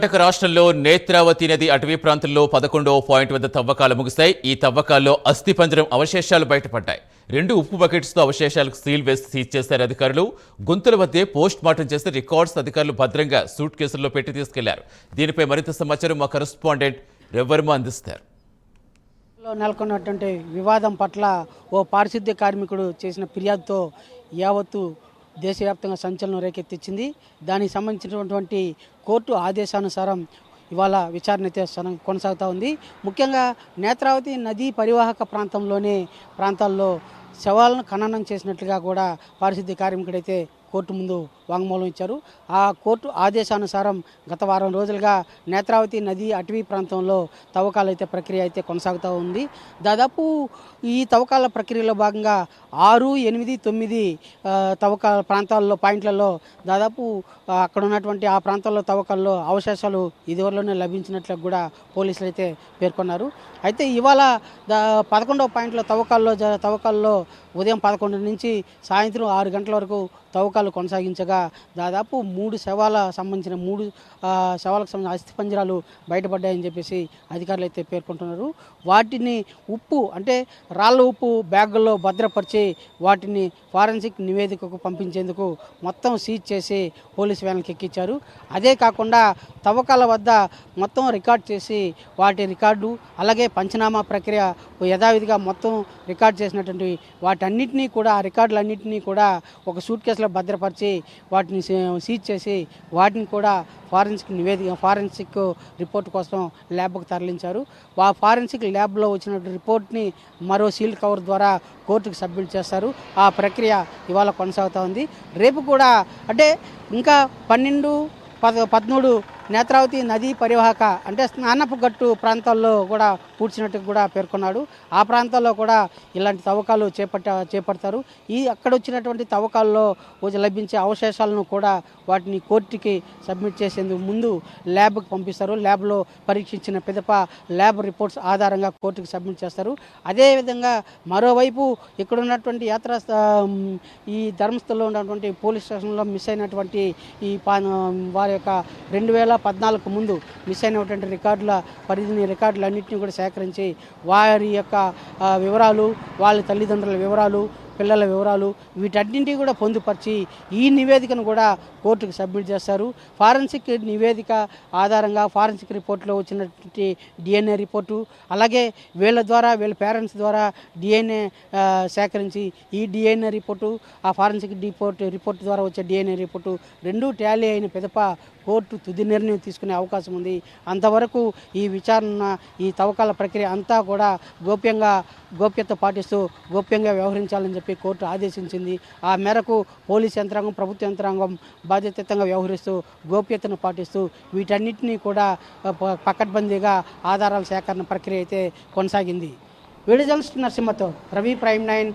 కర్ణాటక రాష్ట్రంలో నేత్రావతి నది అటవీ ప్రాంతంలో 11వ పాయింట్ వద్ద తవ్వకాలు ముగిశాయి. ఈ తవ్వకాల్లో అస్థిపంజరం అవశేషాలు బయటపడ్డాయి. 2 ఉప్పు బకెట్స్తో అవశేషాలకు సీల్ వేసి సీజ్ చేశారు అధికారులు. గుంతల వద్దే పోస్ట్ మార్టం చేసి రికార్డ్స్ అధికారులు భద్రంగా సూట్ కేసుల్లో పెట్టి తీసుకెళ్లారు. దీనిపై మరింత సమాచారం మా కరెస్పాండెంట్ రవివర్మ అందిస్తారు. నెలకొన్నటువంటి వివాదం పట్ల ఓ పారిశుద్ధ్య కార్మికుడు చేసిన ఫిర్యాదుతో యావత్తు దేశవ్యాప్తంగా సంచలనం రేకెత్తించింది. దానికి సంబంధించినటువంటి కోర్టు ఆదేశానుసారం ఇవాళ విచారణ అయితే కొనసాగుతూ ఉంది. ముఖ్యంగా నేత్రావతి నదీ పరివాహక ప్రాంతాల్లో శవాలను ఖననం చేసినట్లుగా కూడా పారిశుద్ధ్య కార్మికుడైతే కోర్టు ముందు వాంగ్మూలం ఇచ్చారు. ఆ కోర్టు ఆదేశానుసారం గత వారం రోజులుగా నేత్రావతి నది అటవీ ప్రాంతంలో తవ్వకాలు అయితే ప్రక్రియ అయితే కొనసాగుతూ ఉంది. దాదాపు ఈ తవ్వకాల ప్రక్రియలో భాగంగా 6, 8, 9 తవ్వకాల ప్రాంతాల్లో పాయింట్లలో దాదాపు అక్కడ ఉన్నటువంటి ఆ ప్రాంతాల్లో తవ్వకాల్లో అవశేషాలు ఇదివరలోనే లభించినట్లు కూడా పోలీసులు అయితే పేర్కొన్నారు. అయితే ఇవాళ 11వ పాయింట్లో తవ్వకాల్లో ఉదయం 11 నుంచి సాయంత్రం 6 గంటల వరకు తవ్వకాలు కొనసాగించగా దాదాపు 3 శవాలకు సంబంధించిన అస్థిపంజరాలు బయటపడ్డాయని చెప్పేసి అధికారులు అయితే పేర్కొంటున్నారు. వాటిని అంటే రాళ్ళ ఉప్పు బ్యాగుల్లో భద్రపరిచి వాటిని ఫారెన్సిక్ నివేదికకు పంపించేందుకు మొత్తం సీజ్ చేసి పోలీసు వ్యాన్లకు ఎక్కించారు. అదే కాకుండా తవ్వకాల వద్ద మొత్తం రికార్డ్ చేసి వాటి రికార్డు అలాగే పంచనామా ప్రక్రియ యథావిధిగా మొత్తం రికార్డ్ చేసినటువంటి వాటన్నిటినీ కూడా ఆ రికార్డులన్నింటినీ కూడా ఒక సూట్ కేసులో భద్రపరిచి వాటిని సీజ్ చేసి వాటిని కూడా ఫారెన్సిక్ రిపోర్ట్ కోసం ల్యాబ్కు తరలించారు. ఆ ఫారెన్సిక్ ల్యాబ్లో వచ్చిన రిపోర్ట్ని మరో సీల్డ్ కవర్ ద్వారా కోర్టుకు సబ్మిట్ చేస్తారు. ఆ ప్రక్రియ ఇవాళ కొనసాగుతూ ఉంది. రేపు కూడా అంటే ఇంకా 12, 13 నేత్రావతి నదీ పరివాహక అంటే స్నానపు గట్టు ప్రాంతాల్లో కూడా పూడ్చినట్టు కూడా పేర్కొన్నాడు. ఆ ప్రాంతాల్లో కూడా ఇలాంటి తవ్వకాలు చేపడతారు. అక్కడ వచ్చినటువంటి తవ్వకాల్లో లభించే అవశేషాలను కూడా వాటిని కోర్టుకి సబ్మిట్ చేసేందుకు ముందు ల్యాబ్కి పంపిస్తారు. ల్యాబ్లో పరీక్షించిన పిదప ల్యాబ్ రిపోర్ట్స్ ఆధారంగా కోర్టుకి సబ్మిట్ చేస్తారు. అదేవిధంగా మరోవైపు ఇక్కడ ఉన్నటువంటి ఈ ధర్మస్థలంలో ఉన్నటువంటి పోలీస్ స్టేషన్లో మిస్ అయినటువంటి వారి యొక్క 2014 ముందు మిస్ అయినటువంటి రికార్డులన్నింటినీ కూడా సేకరించి వారి యొక్క వివరాలు, వాళ్ళ తల్లిదండ్రుల వివరాలు, పిల్లల వివరాలు వీటన్నింటినీ కూడా పొందుపరిచి ఈ నివేదికను కూడా కోర్టుకు సబ్మిట్ చేస్తారు. ఫారెన్సిక్ నివేదిక ఆధారంగా ఫారెన్సిక్ రిపోర్ట్లో వచ్చినటువంటి డిఎన్ఏ రిపోర్టు అలాగే వీళ్ళ పేరెంట్స్ ద్వారా డిఎన్ఏ సేకరించి ఈ డిఎన్ఏ రిపోర్టు ఆ ఫారెన్సిక్ రిపోర్ట్ ద్వారా వచ్చే డిఎన్ఏ రిపోర్టు 2 టాలీ అయిన పిదప కోర్టు తుది నిర్ణయం తీసుకునే అవకాశం ఉంది. అంతవరకు ఈ విచారణ ఈ తవ్వకాల ప్రక్రియ అంతా కూడా గోప్యత పాటిస్తూ గోప్యంగా వ్యవహరించాలని చెప్పి కోర్టు ఆదేశించింది. ఆ మేరకు పోలీస్ యంత్రాంగం, ప్రభుత్వ యంత్రాంగం బాధ్యతాయుతంగా వ్యవహరిస్తూ గోప్యతను పాటిస్తూ వీటన్నిటినీ కూడా పకడ్బందీగా ఆధారాల సేకరణ ప్రక్రియ అయితే కొనసాగింది. వీడియో జర్నలిస్ట్ నరసింహతో రవి, ప్రైమ్ 9